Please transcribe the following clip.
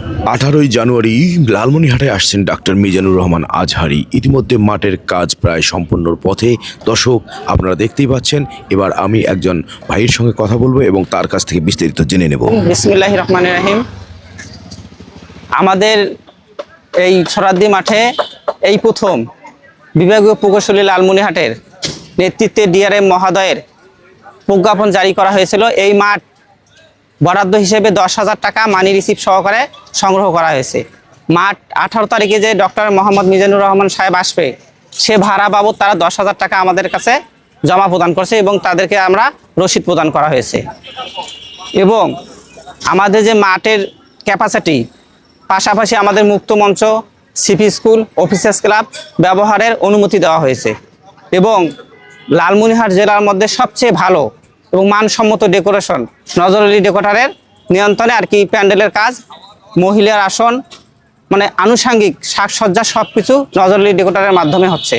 18ই জানুয়ারি লালমনিরহাটে আসছেন ডাক্তার মিজানুর রহমান আজহারী। ইতিমধ্যে মাঠের কাজ প্রায় সম্পূর্ণর পথে। দর্শক, আপনারা দেখতেই পাচ্ছেন। এবার আমি একজন ভাইয়ের সঙ্গে কথা বলবো এবং তার কাছ থেকে বিস্তারিত জেনে নেব। বিসমিল্লাহির রহমানির রহিম। আমাদের এই সরাদ্দি মাঠে এই প্রথম বিভাগীয় প্রকৌশলী লালমনিরহাটের নেতৃত্বে ডিআরএম মহোদয়ের প্রজ্ঞাপন জারি করা হয়েছিল। এই মাঠ বরাদ্দ হিসেবে 10,000 টাকা মানি রিসিপ্ট সহকারে সংগ্রহ করা হয়েছে। মাঠ 18 তারিখে যে ডক্টর মোহাম্মদ মিজানুর রহমান সাহেব আসবে, সে ভাড়া বাবদ তারা 10,000 টাকা আমাদের কাছে জমা প্রদান করছে এবং তাদেরকে আমরা রসিদ প্রদান করা হয়েছে। এবং আমাদের যে মাঠের ক্যাপাসিটি, পাশাপাশি আমাদের মুক্ত মঞ্চ, সিপি স্কুল, অফিসার্স ক্লাব ব্যবহারের অনুমতি দেওয়া হয়েছে। এবং লালমনিরহাট জেলার মধ্যে সবচেয়ে ভালো এবং মানসম্মত ডেকোরেশন নজর আলী ডেকোরেটরের নিয়ন্ত্রণে আর কি প্যান্ডেলের কাজ, মহিলার আসন, মানে আনুষাঙ্গিক সাজসজ্জা সব কিছু নজর আলী ডেকোরেটরের মাধ্যমে হচ্ছে।